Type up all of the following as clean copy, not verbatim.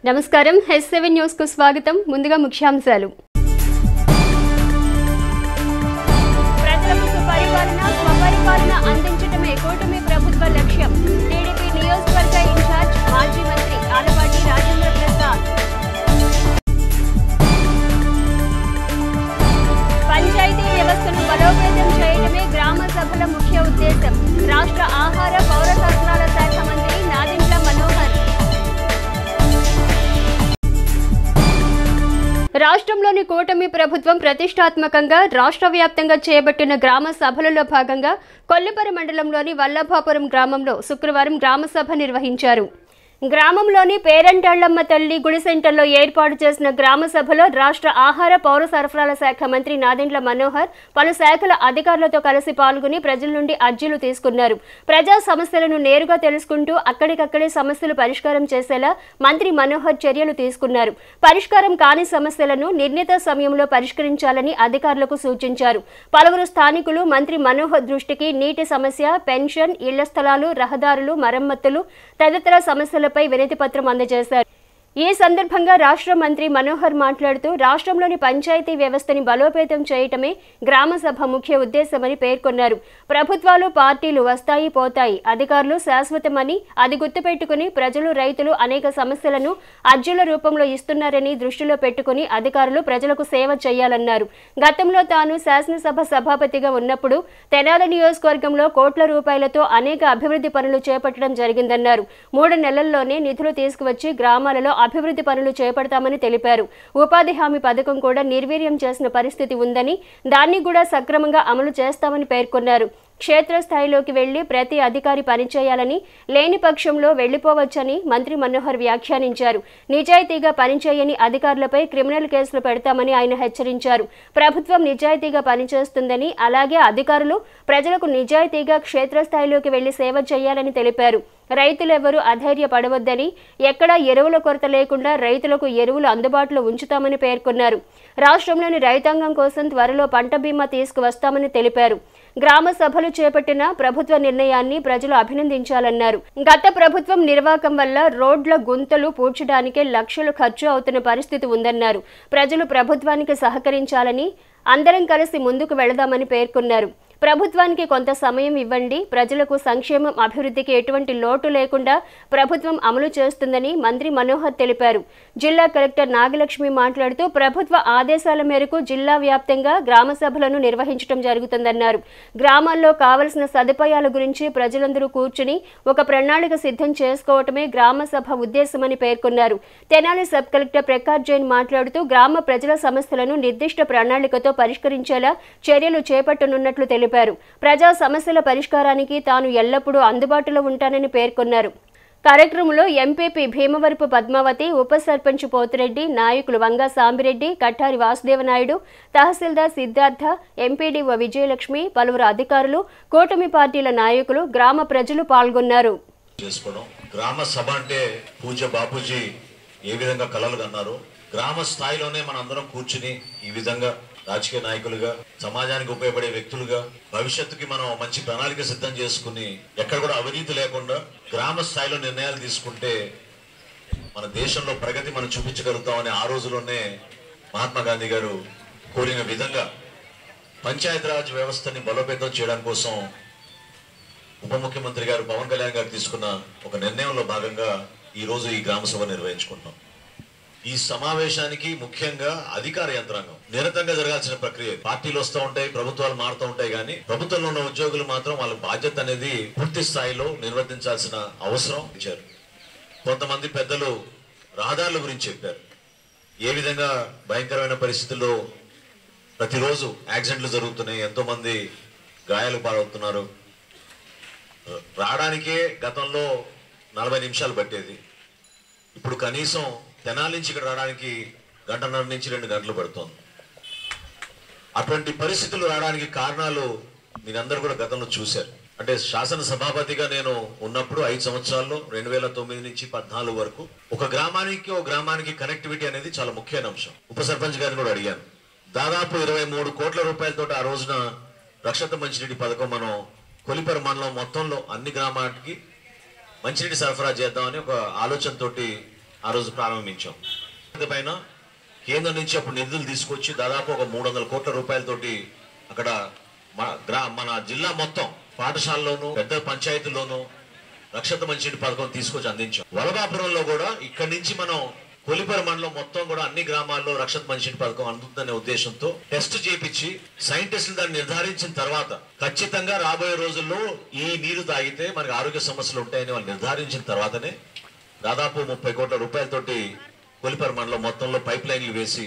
నమస్కారం S7 news కు స్వాగతం. ముందుగా ముఖ్యాంశాలు. ప్రజలకు సుపరిపాలన స్వపరిపాలన అందించడమే కూటమి ప్రభుత్వ లక్ష్యం. టీడీపీ నియోజకవర్గ ఇన్ఛార్జ్ మాజీ మంత్రి ఆలపాటి రాజేంద్ర ప్రసాద్. పంచాయతీ వ్యవస్థను బలోపేతం చేయడమే గ్రామ సభల ముఖ్య ఉద్దేశం. రాష్ట్ర ఆహార పౌర సరఫరాల శాఖ మంత్రి నాదెండ్ల మనోహర్. రాష్ట్రంలోని కూటమి ప్రభుత్వం ప్రతిష్టాత్మకంగా రాష్ట్ర వ్యాప్తంగా చేపట్టిన గ్రామ సభలలో భాగంగా కొల్లిపర మండలంలోని వల్లభాపురం గ్రామంలో శుక్రవారం గ్రామ సభ నిర్వహించారు. గ్రామంలోని పేరంటాళ్లమ్మ తల్లి గుడి సెంటర్లో ఏర్పాటు చేసిన గ్రామ సభలో రాష్ట్ర ఆహార పౌర సరఫరాల శాఖ మంత్రి నాదెండ్ల మనోహర్ పలు శాఖల అధికారులతో కలిసి పాల్గొని ప్రజల నుండి అర్జీలు తీసుకున్నారు. ప్రజా సమస్యలను నేరుగా తెలుసుకుంటూ అక్కడికక్కడే సమస్యలు పరిష్కారం చేసేలా మంత్రి మనోహర్ చర్యలు తీసుకున్నారు. పరిష్కారం కాని సమస్యలను నిర్ణీత సమయంలో పరిష్కరించాలని అధికారులకు సూచించారు. పలువురు స్థానికులు మంత్రి మనోహర్ దృష్టికి నీటి సమస్య, పెన్షన్, ఇళ్ల స్థలాలు, రహదారులు, మరమ్మతులు తదితర సమస్యల వినతి పత్రం అందజేశారు. ఈ సందర్భంగా రాష్ట్ర మంత్రి మనోహర్ మాట్లాడుతూ రాష్ట్రంలోని పంచాయతీ వ్యవస్థని బలోపేతం చేయటమే గ్రామ సభ ముఖ్య ఉద్దేశమని పేర్కొన్నారు. ప్రభుత్వాలు పార్టీలు వస్తాయి పోతాయి, అధికారులు శాశ్వతమని అది గుర్తుపెట్టుకుని ప్రజలు రైతులు అనేక సమస్యలను అర్జీల రూపంలో ఇస్తున్నారని దృష్టిలో పెట్టుకుని అధికారులు ప్రజలకు సేవ చేయాలన్నారు. గతంలో తాను శాసనసభ సభాపతిగా ఉన్నప్పుడు తెనాలి నియోజకవర్గంలో కోట్ల రూపాయలతో అనేక అభివృద్ధి పనులు చేపట్టడం జరిగిందన్నారు. 3 నెలల్లోనే నిధులు తీసుకువచ్చి గ్రామాలలో అభివృద్ధి పనులు చేపడతామని తెలిపారు. ఉపాధి హామీ పథకం కూడా నిర్వీర్యం చేసిన పరిస్థితి ఉందని, దాన్ని కూడా సక్రమంగా అమలు చేస్తామని పేర్కొన్నారు. క్షేత్రస్థాయిలోకి వెళ్లి ప్రతి అధికారి పనిచేయాలని, లేని పక్షంలో వెళ్లిపోవచ్చని మంత్రి మనోహర్ వ్యాఖ్యానించారు. నిజాయితీగా పనిచేయని అధికారులపై క్రిమినల్ కేసులు పెడతామని ఆయన హెచ్చరించారు. ప్రభుత్వం నిజాయితీగా పనిచేస్తుందని, అలాగే అధికారులు ప్రజలకు నిజాయితీగా క్షేత్రస్థాయిలోకి వెళ్లి సేవ చేయాలని తెలిపారు. రైతులెవరూ అధైర్యపడవద్దని, ఎక్కడా ఎరువుల కొరత లేకుండా రైతులకు ఎరువులు అందుబాటులో ఉంచుతామని పేర్కొన్నారు. రాష్ట్రంలోని రైతాంగం కోసం త్వరలో పంట బీమా తీసుకువస్తామని తెలిపారు. గ్రామ సభలు చేపట్టిన ప్రభుత్వ నిర్ణయాన్ని ప్రజలు అభినందించాలన్నారు. గత ప్రభుత్వం నిర్వాకం వల్ల రోడ్ల గుంతలు పూడ్చడానికే లక్షలు ఖర్చు అవుతున్న పరిస్థితి ఉందన్నారు. ప్రజలు ప్రభుత్వానికి సహకరించాలని, అందరం కలిసి ముందుకు వెళదామని పేర్కొన్నారు. ప్రభుత్వానికి కొంత సమయం ఇవ్వండి, ప్రజలకు సంక్షేమం అభివృద్ధికి ఎటువంటి లోటు లేకుండా ప్రభుత్వం అమలు చేస్తుందని మంత్రి మనోహర్ తెలిపారు. జిల్లా కలెక్టర్ నాగలక్ష్మి మాట్లాడుతూ ప్రభుత్వ ఆదేశాల మేరకు జిల్లా వ్యాప్తంగా గ్రామ సభలను నిర్వహించడం జరుగుతుందన్నారు. గ్రామాల్లో కావలసిన సదుపాయాల గురించి ప్రజలందరూ కూర్చుని ఒక ప్రణాళిక సిద్ధం చేసుకోవటమే గ్రామ సభ ఉద్దేశమని పేర్కొన్నారు. తెనాలి సబ్ కలెక్టర్ ప్రకాష్ జైన్ మాట్లాడుతూ గ్రామ ప్రజల సమస్యలను నిర్దిష్ట ప్రణాళికతో పరిష్కరించేలా చర్యలు చేపట్టనున్నట్లు తెలిపారు. ప్రజా సమస్యల పరిష్కారానికి తాను ఎల్లప్పుడూ అందుబాటులో ఉంటానని పేర్కొన్నారు. కార్యక్రమంలో ఎంపీపీ భీమవరపు పద్మావతి, ఉప సర్పంచ్ పోతిరెడ్డి, నాయకులు వంగా సాంబిరెడ్డి, కట్టారి వాసుదేవనాయుడు, తహసీల్దార్ సిద్ధార్థ, ఎంపీడీఓ విజయలక్ష్మి, పలువురు అధికారులు, కూటమి పార్టీల నాయకులు, గ్రామ ప్రజలు పాల్గొన్నారు. గ్రామ సభ అంటే పూజ్య బాపూజీ ఏ విధంగా కలలు కన్నారో గ్రామ స్థాయిలోనే మనందరం కూర్చుని ఈ విధంగా రాజకీయ నాయకులుగా, సమాజానికి ఉపయోగపడే వ్యక్తులుగా భవిష్యత్తుకి మనం మంచి ప్రణాళిక సిద్ధం చేసుకుని ఎక్కడ కూడా అవినీతి లేకుండా గ్రామ స్థాయిలో నిర్ణయాలు తీసుకుంటే మన దేశంలో ప్రగతి మనం చూపించగలుగుతామని ఆ రోజుల్లోనే మహాత్మా గాంధీ గారు కోరిన విధంగా పంచాయతీరాజ్ వ్యవస్థని బలోపేతం చేయడం కోసం ఉప ముఖ్యమంత్రి గారు పవన్ కళ్యాణ్ గారు తీసుకున్న ఒక నిర్ణయంలో భాగంగా ఈ రోజు ఈ గ్రామ సభ నిర్వహించుకుంటున్నాం. ఈ సమావేశానికి ముఖ్యంగా అధికార యంత్రాంగం నిరంతరంగా జరగాల్సిన ప్రక్రియ. పార్టీలు వస్తూ ఉంటాయి, ప్రభుత్వాలు మారుతూ ఉంటాయి, కానీ ప్రభుత్వంలో ఉన్న ఉద్యోగులు మాత్రం వాళ్ళ బాధ్యత అనేది పూర్తి స్థాయిలో నిర్వర్తించాల్సిన అవసరం ఇచ్చారు. కొంతమంది పెద్దలు రహదారుల గురించి చెప్పారు. ఏ విధంగా భయంకరమైన పరిస్థితుల్లో ప్రతిరోజు యాక్సిడెంట్లు జరుగుతున్నాయి, ఎంతో మంది గాయాలు పాలవుతున్నారు. రావడానికే గతంలో 40 నిమిషాలు పట్టేది, ఇప్పుడు కనీసం తెనాలి నుంచి ఇక్కడ రావడానికి 1.5 నుంచి 2 గంటలు పడుతోంది. అటువంటి పరిస్థితులు రావడానికి కారణాలు మీరందరూ కూడా గతంలో చూశారు. అంటే శాసన సభాపతిగా నేను ఉన్నప్పుడు 5 సంవత్సరాల్లో 2009 నుంచి 14 వరకు ఒక గ్రామానికి కనెక్టివిటీ అనేది చాలా ముఖ్యమైన అంశం. ఉప సర్పంచ్ గారిని కూడా అడిగాను. దాదాపు 23 కోట్ల రూపాయలతో ఆ రోజున రక్షిత మంచినీటి పథకం మనం కొల్లిపర మండలం మొత్తంలో అన్ని గ్రామాలకి మంచినీటి సరఫరా చేద్దామని ఒక ఆలోచనతోటి ఆ రోజు ప్రారంభించాం. పైన కేంద్రం నుంచి అప్పుడు నిధులు తీసుకొచ్చి దాదాపు ఒక 300 కోట్ల రూపాయలతోటి అక్కడ మన జిల్లా మొత్తం పాఠశాలలోను పెద్ద పంచాయతీలోను రక్షిత మంచినీటి పథకం తీసుకొచ్చి అందించాం. వలభాపురంలో కూడా ఇక్కడి నుంచి మనం కొల్లిపర మండలం మొత్తం కూడా అన్ని గ్రామాల్లో రక్షిత మంచినీటి పథకం అందుతుందనే ఉద్దేశంతో టెస్ట్ చేపించి సైంటిస్టులు దాన్ని నిర్ధారించిన తర్వాత ఖచ్చితంగా రాబోయే రోజుల్లో ఈ నీరు తాగితే మనకి ఆరోగ్య సమస్యలు ఉంటాయని వాళ్ళు నిర్ధారించిన తర్వాతనే దాదాపు 30 కోట్ల రూపాయలతోటి కొల్లిపర మండలం మొత్తంలో పైప్ లైన్లు వేసి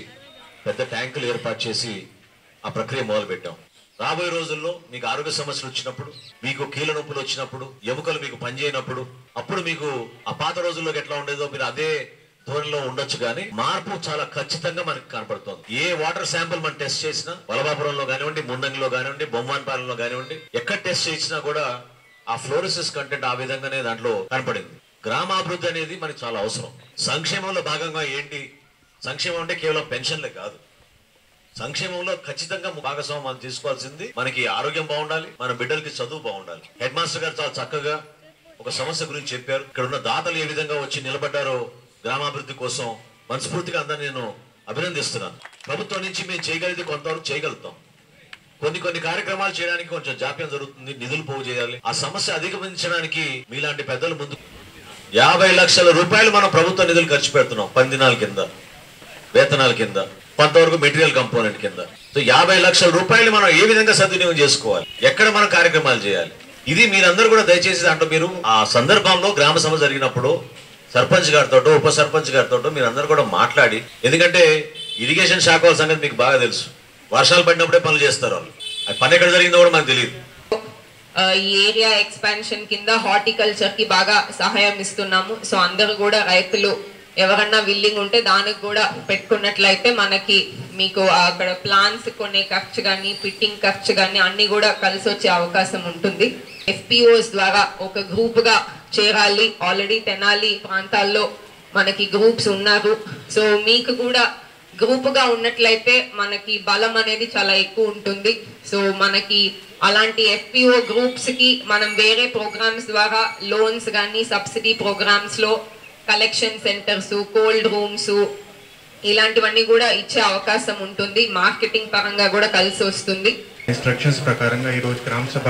పెద్ద ట్యాంకులు ఏర్పాటు చేసి ఆ ప్రక్రియ మొదలు పెట్టాం. రాబోయే రోజుల్లో మీకు ఆరోగ్య సమస్యలు వచ్చినప్పుడు, మీకు కీళ్ళ నొప్పులు వచ్చినప్పుడు, ఎముకలు మీకు పనిచేయనప్పుడు, అప్పుడు మీకు ఆ పాత రోజుల్లోకి ఎట్లా ఉండేదో మీరు అదే ధోరణిలో ఉండొచ్చు. కానీ మార్పు చాలా ఖచ్చితంగా మనకి కనపడుతుంది. ఏ వాటర్ శాంపుల్ మనం టెస్ట్ చేసినా వలభాపురంలో కానివ్వండి, ముండంగిలో కానివ్వండి, బొమ్మన్పాలెంలో కానివ్వండి, ఎక్కడ టెస్ట్ చేసినా కూడా ఆ ఫ్లోరోసిస్ కంటెంట్ ఆ విధంగానే దాంట్లో కనపడింది. గ్రామాభివృద్ధి అనేది మనకి చాలా అవసరం. సంక్షేమంలో భాగంగా ఏంటి? సంక్షేమం అంటే కేవలం పెన్షన్లే కాదు. సంక్షేమంలో ఖచ్చితంగా భాగస్వామ్యం మనం తీసుకోవాల్సింది మనకి ఆరోగ్యం బాగుండాలి, మన బిడ్డలకి చదువు బాగుండాలి. హెడ్ మాస్టర్ గారు చాలా చక్కగా ఒక సమస్య గురించి చెప్పారు. ఇక్కడ ఉన్న దాతలు ఏ విధంగా వచ్చి నిలబడ్డారో గ్రామాభివృద్ధి కోసం మనస్ఫూర్తిగా అందరినీ నేను అభినందిస్తున్నాను. ప్రభుత్వం నుంచి మేము చేయగలిగితే కొంతవరకు చేయగలుగుతాం. కొన్ని కార్యక్రమాలు చేయడానికి కొంచెం జాప్యం జరుగుతుంది, నిధులు పోగు చేయాలి. ఆ సమస్య అధిగమించడానికి మీలాంటి పెద్దలు ముందు 50 లక్షల రూపాయలు మనం ప్రభుత్వ నిధులు ఖర్చు పెడుతున్నాం. 10 దినాల కింద, వేతనాల కింద, కొంతవరకు మెటీరియల్ కంపోనెంట్ కింద. సో 50 లక్షల రూపాయలు మనం ఏ విధంగా సద్వినియోగం చేసుకోవాలి, ఎక్కడ మనం కార్యక్రమాలు చేయాలి, ఇది మీరందరూ కూడా దయచేసి దాంట్లో మీరు ఆ సందర్భంలో గ్రామ సభ జరిగినప్పుడు సర్పంచ్ గారితో, ఉప సర్పంచ్ గారితో మీరందరూ కూడా మాట్లాడి, ఎందుకంటే ఇరిగేషన్ శాఖ వాళ్ళ సంగతి మీకు బాగా తెలుసు. వర్షాలు పడినప్పుడే పనులు చేస్తారు వాళ్ళు. ఆ పని ఎక్కడ జరిగిందో కూడా మనకు తెలియదు. ఈ ఏరియా ఎక్స్పాన్షన్ కింద హార్టికల్చర్ కి బాగా సహాయం ఇస్తున్నాము. సో అందరూ కూడా రైతులు ఎవరన్నా విల్లింగ్ ఉంటే దానికి కూడా పెట్టుకున్నట్లయితే మనకి మీకు అక్కడ ప్లాన్స్ కొనే ఖర్చు కానీ, ఫిట్టింగ్ ఖర్చు కానీ అన్ని కూడా కలిసి వచ్చే అవకాశం ఉంటుంది. FPOs ద్వారా ఒక గ్రూప్ గా చేరాలి. ఆల్రెడీ తెనాలి ప్రాంతాల్లో మనకి గ్రూప్స్ ఉన్నారు. సో మీకు కూడా గ్రూప్ గా ఉన్నట్లయితే మనకి బలం అనేది చాలా ఎక్కువ ఉంటుంది. సో మనకి అలాంటి FPO గ్రూప్స్ కి మనం వేరే ప్రోగ్రామ్స్ ద్వారా లోన్స్ కానీ, సబ్సిడీ ప్రోగ్రామ్స్ లో కలెక్షన్ సెంటర్స్, కోల్డ్ రూమ్స్ ఇలాంటివన్నీ కూడా ఇచ్చే అవకాశం ఉంటుంది. మార్కెటింగ్ పరంగా కూడా కలిసి వస్తుంది. ఇన్స్ట్రక్షన్స్ ప్రకారంగా ఈరోజు గ్రామ సభ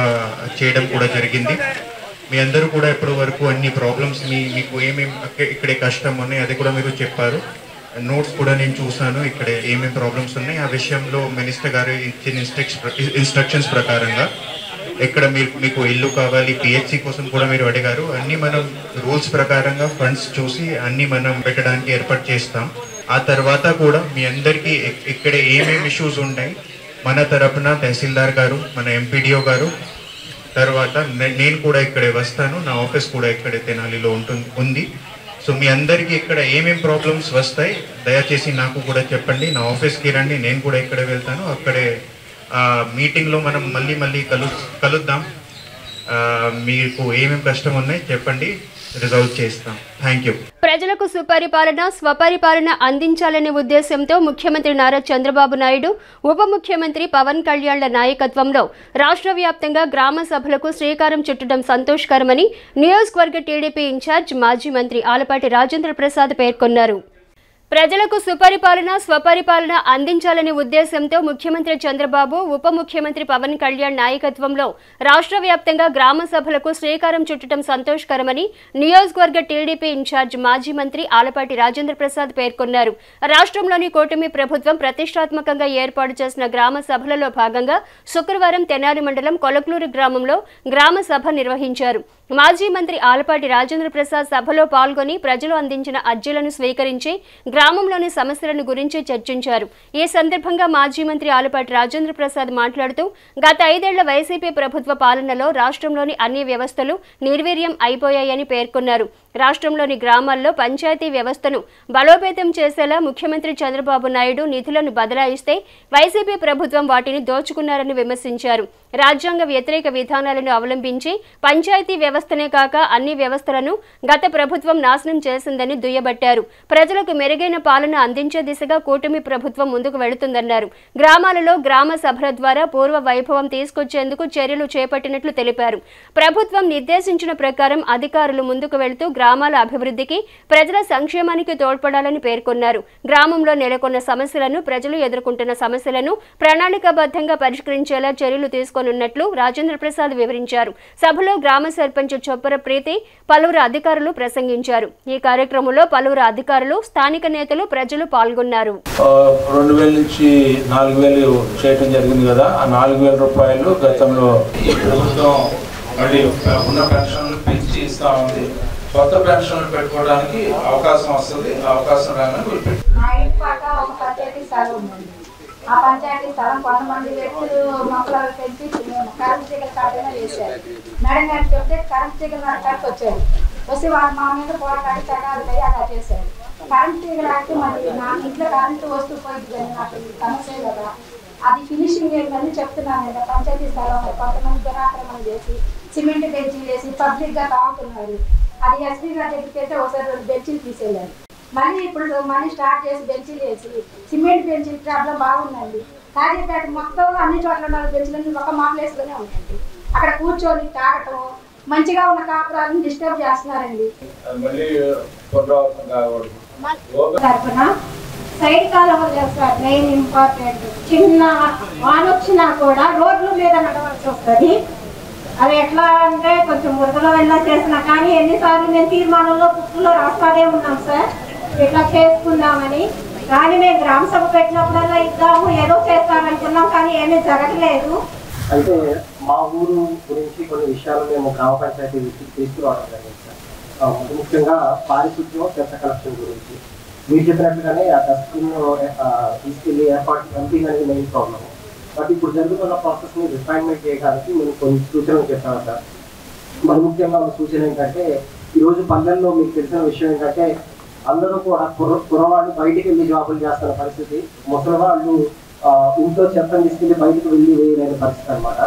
చేయడం కూడా జరిగింది. మీ అందరూ కూడా ఇప్పటి వరకు అన్ని ప్రాబ్లమ్స్ మీకు ఏమేమి ఇక్కడే కష్టం ఉన్నాయి అది కూడా మీరు చెప్పారు. నోట్స్ కూడా నేను చూసాను, ఇక్కడ ఏమేమి ప్రాబ్లమ్స్ ఉన్నాయి ఆ విషయంలో మినిస్టర్ గారు ఇచ్చిన ఇన్స్ట్రక్షన్స్ ప్రకారంగా ఎక్కడ మీకు ఇల్లు కావాలి, PHC కోసం కూడా మీరు అడిగారు. అన్నీ మనం రూల్స్ ప్రకారంగా ఫండ్స్ చూసి అన్నీ మనం పెట్టడానికి ఏర్పాటు చేస్తాం. ఆ తర్వాత కూడా మీ అందరికీ ఇక్కడ ఏమేమి ఇష్యూస్ ఉన్నాయి మన తరపున తహసీల్దార్ గారు, మన MPDO గారు, తర్వాత నేను కూడా ఇక్కడే వస్తాను. నా ఆఫీస్ కూడా ఇక్కడే తెనాలిలో ఉంది. సో మీ అందరికీ ఇక్కడ ఏమేమి ప్రాబ్లమ్స్ వస్తాయి దయచేసి నాకు కూడా చెప్పండి. నా ఆఫీస్కి రండి, నేను కూడా ఇక్కడే వెళ్తాను. అక్కడే మీటింగ్లో మనం మళ్ళీ కలుద్దాం. మీకు ఏమేమి కష్టం ఉన్నాయి చెప్పండి, రిజాల్వ్ చేస్తాం. Thank you. ప్రజలకు సుపరిపాలన, స్వపరిపాలన అందించాలనే ఉద్దేశంతో ముఖ్యమంత్రి నారా చంద్రబాబు నాయుడు, ఉప ముఖ్యమంత్రి పవన్ కళ్యాణ్ల నాయకత్వంలో రాష్ట్ర వ్యాప్తంగా గ్రామ సభలకు శ్రీకారం చుట్టడం సంతోషకరమని నియోజకవర్గ టీడీపీ ఇన్ఛార్జ్ మాజీ మంత్రి ఆలపాటి రాజేంద్ర ప్రసాద్ పేర్కొన్నారు. ప్రజలకు సుపరిపాలన, స్వపరిపాలన అందించాలనే ఉద్దేశంతో ముఖ్యమంత్రి చంద్రబాబు, ఉప ముఖ్యమంత్రి పవన్ కళ్యాణ్ నాయకత్వంలో రాష్ట్ర వ్యాప్తంగా గ్రామ సభలకు శ్రీకారం చుట్టడం సంతోషకరమని నియోజకవర్గ టీడీపీ ఇన్ఛార్జ్ మాజీ మంత్రి ఆలపాటి రాజేంద్ర ప్రసాద్ పేర్కొన్నారు. రాష్ట్రంలోని కూటమి ప్రభుత్వం ప్రతిష్టాత్మకంగా ఏర్పాటు చేసిన గ్రామ సభలలో భాగంగా శుక్రవారం తెనాలి మండలం కొలక్లూరు గ్రామంలో గ్రామ సభ నిర్వహించారు. మాజీ మంత్రి ఆలపాటి రాజేంద్ర ప్రసాద్ సభలో పాల్గొని ప్రజలు అందించిన అర్జీలను స్వీకరించి గ్రామంలోని సమస్యలను గురించి చర్చించారు. ఈ సందర్భంగా మాజీ మంత్రి ఆలపాటి రాజేంద్ర ప్రసాద్ మాట్లాడుతూ గత 5 ఏళ్ల వైసీపీ ప్రభుత్వ పాలనలో రాష్ట్రంలోని అన్ని వ్యవస్థలు నిర్వీర్యం అయిపోయాయని పేర్కొన్నారు. రాష్ట్రంలోని గ్రామాల్లో పంచాయతీ వ్యవస్థను బలోపేతం చేసేలా ముఖ్యమంత్రి చంద్రబాబు నాయుడు నిధులను బదలాయిస్తే వైసీపీ ప్రభుత్వం వాటిని దోచుకున్నారని విమర్శించారు. రాజ్యాంగ వ్యతిరేక విధానాలను అవలంబించి పంచాయతీ వ్యవస్థనే కాక అన్ని వ్యవస్థలను గత ప్రభుత్వం నాశనం చేసిందని దుయ్యబట్టారు. ప్రజలకు మెరుగైన పాలన అందించే దిశగా కూటమి ప్రభుత్వం ముందుకు వెళుతుందన్నారు. గ్రామాలలో గ్రామ సభల ద్వారా పూర్వ వైభవం తీసుకొచ్చేందుకు చర్యలు చేపట్టినట్లు తెలిపారు. ప్రభుత్వం నిర్దేశించిన ప్రకారం అధికారులు ముందుకు వెళుతూ గ్రామాల అభివృద్ధికి ప్రజల సంక్షేమానికి తోడ్పడాలని పేర్కొన్నారు. గ్రామంలో నెలకొన్న సమస్యలను, ప్రజలు ఎదుర్కొంటున్న సమస్యలను ప్రణాళికాబద్ధంగా పరిష్కరించేలా చర్యలు తీసుకోనున్నట్లు రాజేంద్ర ప్రసాద్ వివరించారు. సభలో గ్రామ సర్పంచ్ చొప్పర ప్రీతి, పలువురు అధికారులు ప్రసంగించారు. ఈ కార్యక్రమంలో పలువురు అధికారులు, స్థానిక నేతలు, ప్రజలు పాల్గొన్నారు. 2000 నుంచి 4000 చేయడం జరిగింది కదా. ఆ 4000 రూపాయలు గతంలో ప్రభుత్వం మళ్ళీ ఉన్న పెన్షన్లు పెంచి ఇస్తా ఉంది. కొత్త పెన్షన్లు పెట్టుకోవడానికి అవకాశం వస్తుంది. అవకాశం రాగానే ఆ పంచాయతీ స్థలం కొంతమంది వ్యక్తులు మొక్కలు పెంచి కరెంట్ తీగల కాటైనా వేశారు. మేడం గారికి చెప్తే కరెంట్ తీగలు నడకాడికి వచ్చారు. వచ్చి వాళ్ళు మా మీద పోరాటానికి తగాదు అలా చేశారు. కరెంట్ తీగలు ఆడితే మరి నా ఇంట్లో కరెంటు వస్తూ పోయింది కానీ నాకు సమస్య కదా, అది ఫినిషింగ్ ఏమని చెప్తున్నాను కదా. పంచాయతీ స్థలం కొంతమంది దురాక్రమణ చేసి సిమెంట్ బెంచీలు వేసి పబ్లిక్గా తాగుతున్నారు. అది ఎస్పీ గారి దగ్గరికి అయితే ఒకసారి 2 బెంచీలు తీసేయాలి. మళ్ళీ ఇప్పుడు మళ్ళీ స్టార్ట్ చేసి బెంచీలు వేసి సిమెంట్ బెంచీలు ప్రాబ్లం బాగుందండి. కాజీపేట మొత్తం అన్ని చోట్ల 4 బెంచీలన్నీ ఒక మా ప్లేస్లోనే ఉన్నాయండి. అక్కడ కూర్చొని తాగటం, మంచిగా ఉన్న కాపురాలను డిస్టర్బ్ చేస్తున్నారండి. తరఫున సైడ్ కాలువలు చేస్తారు. మెయిన్ ఇంపార్టెంట్, చిన్న వాన వచ్చినా కూడా రోడ్ల మీద నడవలసి వస్తుంది. అది ఎట్లా అంటే కొంచెం మురదలో వెళ్ళా చేసినా కానీ ఎన్నిసార్లు మేము తీర్మానంలో బుక్కులో రాస్తానే ఉన్నాం సార్ ఇట్లా చేసుకుందామని. కానీ మేము గ్రామ సభ పెట్టినప్పుడల్లా ఇద్దాము ఏదో చేస్తామనుకున్నాం కానీ ఏమీ జరగలేదు. అంటే మా ఊరు గురించి కొన్ని విషయాలు మేము గ్రామ పంచాయతీ తీసుకురావడం జరిగింది సార్. ముఖ్యంగా పారిశుద్ధ్యం, చెత్త కలెక్షన్ గురించి మీరు చెప్పినట్టుగానే ఆ డస్ట్బిన్ తీసుకెళ్లి ఏర్పాటు పంపింగ్ అనేది మెయిన్ ప్రాబ్లమ్. బట్ ఇప్పుడు జరుగుతున్న ప్రాసెస్ని రిఫైన్మెంట్ చేయడానికి మేము కొన్ని సూచనలు చెప్పాము సార్. మరి ముఖ్యంగా ఉన్న సూచన ఏంటంటే ఈరోజు పల్లెల్లో మీకు తెలిసిన విషయం ఏంటంటే అందరూ కూడా కుర్రవాళ్ళు బయటికి వెళ్ళి జాబులు చేస్తున్న పరిస్థితి. ముసలి వాళ్ళు ఇంట్లో చెత్తను తీసుకెళ్ళి బయటకు వెళ్ళి వేయలేని పరిస్థితి అనమాట.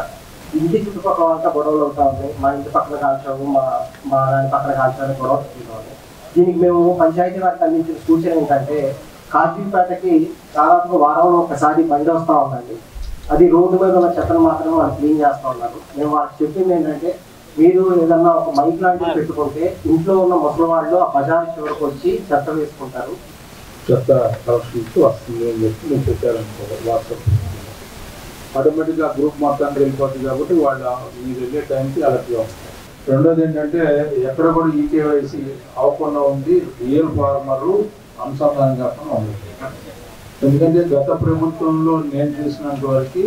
ఇంటి చుట్టుపక్కల అంతా గొడవలు అవుతా ఉన్నాయి. మా ఇంటి పక్కన కాల్చాము, మా దాని పక్కన కాల్చాలని గొడవ వస్తుంటా ఉన్నాయి. దీనికి మేము పంచాయతీ వారికి అందించిన సూచన ఏంటంటే కాజీపేటకి దాదాపు వారంలో ఒకసారి బండి వస్తూ ఉందండి. అది రోడ్డు మీద ఉన్న చెత్తను మాత్రమే వాళ్ళు క్లీన్ చేస్తూ ఉన్నారు. మేము వాళ్ళకి చెప్పింది ఏంటంటే మీరు ఏదన్నా ఒక మైక్ లాంటివి పెట్టుకుంటే ఇంట్లో ఉన్న ముసలి వాళ్ళు ఆ బజార్ చివరికి వచ్చి చెత్త వేసుకుంటారు. చెత్త కలెక్షన్స్ వస్తుంది అని చెప్పి నేను చెప్పారనుకో వాట్సాప్ ఆటోమేటిక్గా గ్రూప్ మొత్తానికి వెళ్ళిపోతుంది కాబట్టి వాళ్ళు మీరు వెళ్ళే టైంకి అలర్ట్గా వస్తారు. రెండోది ఏంటంటే ఎక్కడ కూడా ఈకేవైసీ అవ్వకుండా ఉంది, రియల్ ఫార్మర్ అనుసంధానం కాకుండా ఉంది. ఎందుకంటే గత ప్రభుత్వంలో నేను చూసినంత వరకు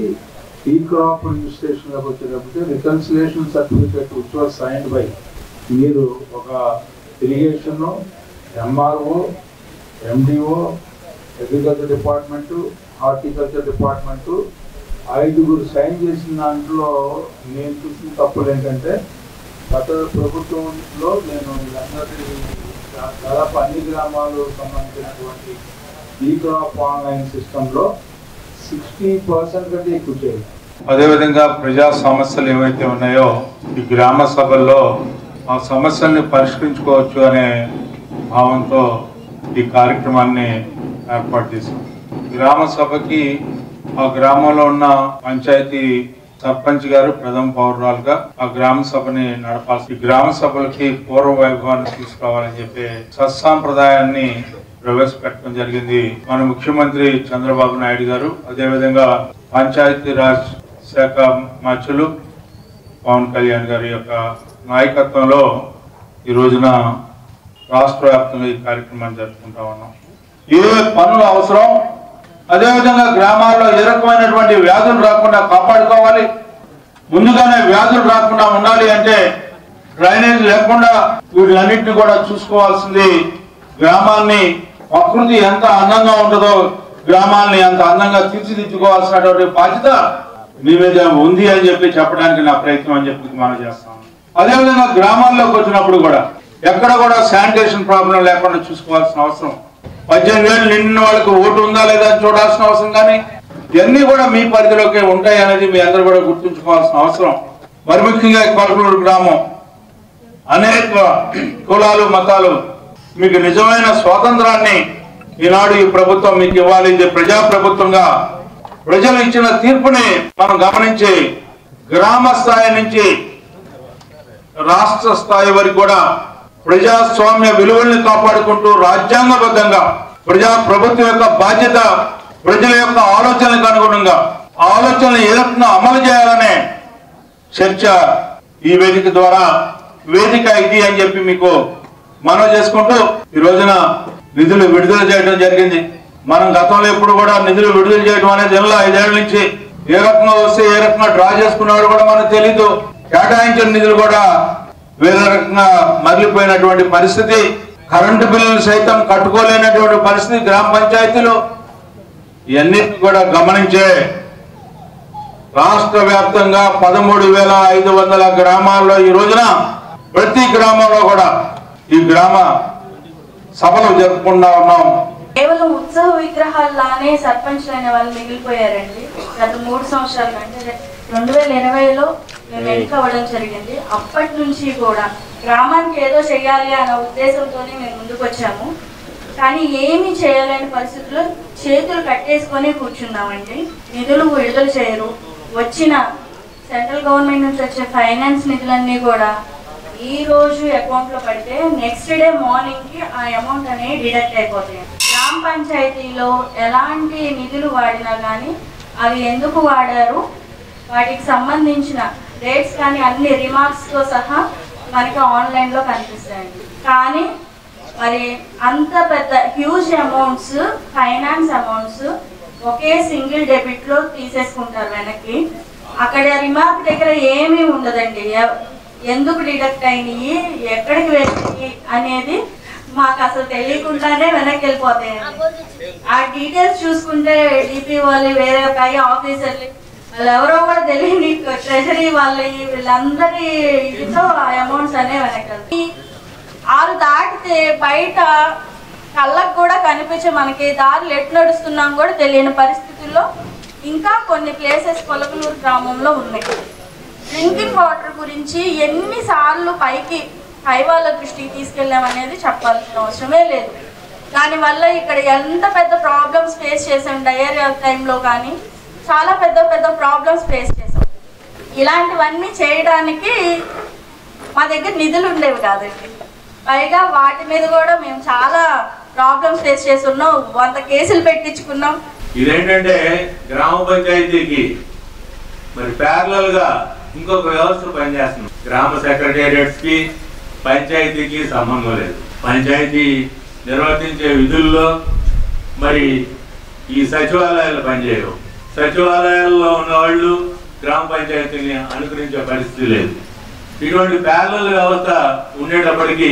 ఈ క్రాప్ రిజిస్ట్రేషన్లోకి వచ్చేటప్పుడు reconciliation certificate which was signed by మీరు ఒక irrigation, MRO, MDO, agriculture department, horticulture department 5 sign చేసిన దాంట్లో నేను చూసిన తప్పులు ఏంటంటే గత ప్రభుత్వంలో నేను దాదాపు అన్ని గ్రామాలు సంబంధించినటువంటి ఈ క్రాప్ ఆన్లైన్ సిస్టంలో 60% కంటే ఎక్కువ చేయాలి. అదేవిధంగా ప్రజా సమస్యలు ఏవైతే ఉన్నాయో ఈ గ్రామ సభల్లో ఆ సమస్యల్ని పరిష్కరించుకోవచ్చు అనే భావంతో ఈ కార్యక్రమాన్ని ఏర్పాటు చేశాం. గ్రామ సభకి ఆ గ్రామంలో ఉన్న పంచాయతీ సర్పంచ్ గారు ప్రథమ పౌరురాలుగా ఆ గ్రామ సభని నడపాల్సి, గ్రామ సభలకి పూర్వ వైభవాన్ని తీసుకురావాలని చెప్పి సత్సాంప్రదాయాన్ని ప్రవేశపెట్టడం జరిగింది. మన ముఖ్యమంత్రి చంద్రబాబు నాయుడు గారు, అదేవిధంగా పంచాయతీ రాజ్ శాఖ మంత్రులు పవన్ కళ్యాణ్ గారి యొక్క నాయకత్వంలో ఈ రోజున రాష్ట్ర వ్యాప్తంగా ఈ కార్యక్రమాన్ని జరుపుకుంటా ఉన్నాం. ఏ పనులు అవసరం, అదేవిధంగా గ్రామాల్లో ఏ రకమైనటువంటి వ్యాధులు రాకుండా కాపాడుకోవాలి. ముందుగానే వ్యాధులు రాకుండా ఉండాలి అంటే డ్రైనేజ్ లేకుండా వీటిలన్నింటినీ కూడా చూసుకోవాల్సింది. గ్రామాన్ని ప్రకృతి ఎంత అందంగా ఉంటుందో గ్రామాల్ని అంత అందంగా తీర్చిదిద్దుకోవాల్సినటువంటి బాధ్యత మీ మీద ఉంది అని చెప్పి చెప్పడానికి నా ప్రయత్నం అని చెప్పి మనం చేస్తాం. అదేవిధంగా గ్రామాల్లోకి వచ్చినప్పుడు కూడా ఎక్కడ కూడా శానిటేషన్ ప్రాబ్లం లేకుండా చూసుకోవాల్సిన అవసరం. 18 ఏళ్ళు నిండిన వాళ్ళకి ఓటు ఉందా లేదా అని చూడాల్సిన అవసరం, కానీ ఇవన్నీ కూడా మీ పరిధిలోకి ఉంటాయి అనేది మీ అందరూ కూడా గుర్తుంచుకోవాల్సిన అవసరం. మరి ముఖ్యంగా కొలకలూరు గ్రామం అనేక కులాలు, మతాలు, మీకు నిజమైన స్వాతంత్రాన్ని ఈనాడు ఈ ప్రభుత్వం మీకు ఇవ్వాలి. ఇది ప్రజా ప్రభుత్వంగా ప్రజలు ఇచ్చిన తీర్పుని మనం గమనించి గ్రామ స్థాయి నుంచి రాష్ట్ర స్థాయి వరకు కూడా ప్రజాస్వామ్య విలువల్ని కాపాడుకుంటూ రాజ్యాంగబద్ధంగా ప్రజా ప్రభుత్వం యొక్క బాధ్యత ప్రజల యొక్క ఆలోచనలకు అనుగుణంగా ఆలోచనలు ఏ రకంగా అమలు చేయాలనే చర్చ ఈ వేదిక ద్వారా వేదిక ఇది అని చెప్పి మీకు మనవి చేసుకుంటూ ఈ రోజున నిధులు విడుదల చేయడం జరిగింది. మనం గతంలో ఎప్పుడు కూడా నిధులు విడుదల చేయడం అనేది 5 ఏళ్ల నుంచి ఏ రకంగా వస్తే ఏ రకంగా డ్రా చేసుకున్నాడు కూడా మనకు తెలీదు. కేటాయించిన నిధులు కూడా వేరే రకంగా మరలిపోయినటువంటి పరిస్థితి, కరెంటు బిల్లులు సైతం కట్టుకోలేనటువంటి పరిస్థితి గ్రామ పంచాయతీలో. ఇవన్నిటిని కూడా గమనించే రాష్ట్ర వ్యాప్తంగా 13,500 గ్రామాల్లో ఈ రోజున ప్రతి గ్రామంలో కూడా ఈ గ్రామ సభలు జరుపుకుంటా ఉన్నాం. కేవలం ఉత్సవ విగ్రహాల్లానే సర్పంచ్లు అనే వాళ్ళు మిగిలిపోయారండి. గత 3 సంవత్సరాల అంటే 2020లో మేము ఎన్నికవ్వడం జరిగింది. అప్పటి నుంచి కూడా గ్రామానికి ఏదో చేయాలి అన్న ఉద్దేశంతోనే మేము ముందుకు వచ్చాము. కానీ ఏమీ చేయలేని పరిస్థితుల్లో చేతులు కట్టేసుకొని కూర్చున్నామండి. నిధులు విడుదల చేయరు. వచ్చిన సెంట్రల్ గవర్నమెంట్ నుంచి వచ్చే ఫైనాన్స్ నిధులన్నీ కూడా ఈ రోజు అకౌంట్లో పడితే నెక్స్ట్ డే మార్నింగ్కి ఆ అమౌంట్ అనేది డిడక్ట్ అయిపోతాయి. గ్రామ పంచాయతీలో ఎలాంటి నిధులు వాడినా కానీ అవి ఎందుకు వాడారు, వాటికి సంబంధించిన డేట్స్ కానీ అన్ని రిమార్క్స్తో సహా మనకి ఆన్లైన్లో కనిపిస్తాయండి. కానీ మరి అంత పెద్ద హ్యూజ్ అమౌంట్స్, ఫైనాన్స్ అమౌంట్స్ ఒకే సింగిల్ డెబిట్లో తీసేసుకుంటారు వెనక్కి. అక్కడ రిమార్క్ దగ్గర ఏమీ ఉండదండి. ఎందుకు డిడక్ట్ అయినాయి, ఎక్కడికి వెళ్ళినాయి అనేది మాకు అసలు తెలియకుండానే వెనక్కి వెళ్ళిపోతాయండి. ఆ డీటెయిల్స్ చూసుకుంటే డిపి వాళ్ళు, వేరే పై ఆఫీసర్లు, వాళ్ళు ఎవరో కూడా తెలియని ట్రెజరీ వాళ్ళు, వీళ్ళందరి ఇదితో ఆ అమౌంట్స్ అనేవి వెనక్కి 6 దాటితే బయట కళ్ళకు కూడా కనిపించే మనకి దారులు ఎటు నడుస్తున్నాం కూడా తెలియని పరిస్థితుల్లో ఇంకా కొన్ని ప్లేసెస్ కొలకలూరు గ్రామంలో ఉన్నాయి. డ్రింకింగ్ వాటర్ గురించి ఎన్నిసార్లు పై వాళ్ళ దృష్టికి తీసుకెళ్ళామనేది చెప్పాల్సిన అవసరమే లేదు. దానివల్ల ఇక్కడ ఎంత పెద్ద ప్రాబ్లమ్స్ ఫేస్ చేసాం. డయేరియా టైంలో కానీ చాలా పెద్ద పెద్ద ప్రాబ్లమ్స్ ఫేస్ చేసాం. ఇలాంటివన్నీ చేయడానికి మా దగ్గర నిధులు ఉండేవి కాదండి. పైగా వాటి మీద కూడా మేము చాలా ప్రాబ్లమ్స్ ఫేస్ చేస్తున్నాం. 100 కేసులు పెట్టించుకున్నాం. ఇదేంటంటే గ్రామ పంచాయతీకి మరి ప్యారలల్ గా ఇంకొక వ్యవస్థ పనిచేస్తుంది. గ్రామ సెక్రటేరియట్స్ కి పంచాయతీకి సంబంధం లేదు. పంచాయతీ నిర్వర్తించే విధుల్లో మరి ఈ సచివాలయాలు పనిచేయవు. సచివాలయాల్లో ఉన్న వాళ్ళు గ్రామ పంచాయతీని అనుకరించే పరిస్థితి లేదు. ఇటువంటి ప్యారలల్ వ్యవస్థ ఉండేటప్పటికీ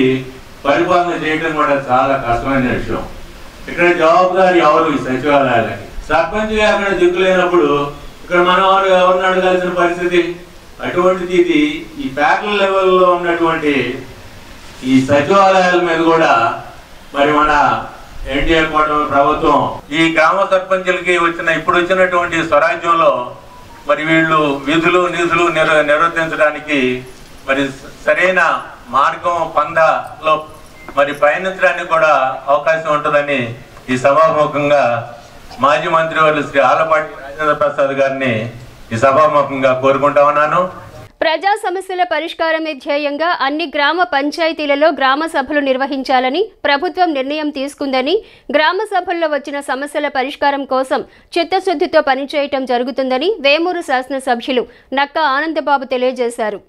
పరిపాలన చేయడం కూడా చాలా కష్టమైన విషయం. ఇక్కడ జవాబుదారి ఎవరు? ఈ సచివాలయాలకి. సర్పంచ్గా అక్కడ దిక్కు లేనప్పుడు ఇక్కడ మనం ఎవరిని అడగాల్సిన పరిస్థితి. అటువంటిది ఇది ఈ ప్యారలల్ లెవెల్లో ఉన్నటువంటి ఈ సచివాలయాల మీద కూడా మరి మన ఎన్డీఏ కూటమి ప్రభుత్వం ఈ గ్రామ సర్పంచులకి ఇప్పుడు వచ్చినటువంటి స్వరాజ్యంలో మరి వీళ్ళు విధులు నిధులు నిర్వర్తించడానికి మరి సరైన మార్గం పందాలో మరి పయనించడానికి కూడా అవకాశం ఉంటుందని ఈ సభాముఖంగా మాజీ మంత్రివర్యులు శ్రీ ఆలపాటి రాజేంద్ర ప్రసాద్ గారిని ఈ సభాముఖంగా కోరుకుంటా ఉన్నాను. ప్రజా సమస్యల పరిష్కారమే ధ్యేయంగా అన్ని గ్రామ పంచాయతీలలో గ్రామ సభలు నిర్వహించాలని ప్రభుత్వం నిర్ణయం తీసుకుందని, గ్రామ సభల్లో వచ్చిన సమస్యల పరిష్కారం కోసం చిత్తశుద్ధితో పనిచేయటం జరుగుతుందని వేమూరు శాసనసభ్యులు నక్క ఆనందబాబు తెలియజేశారు.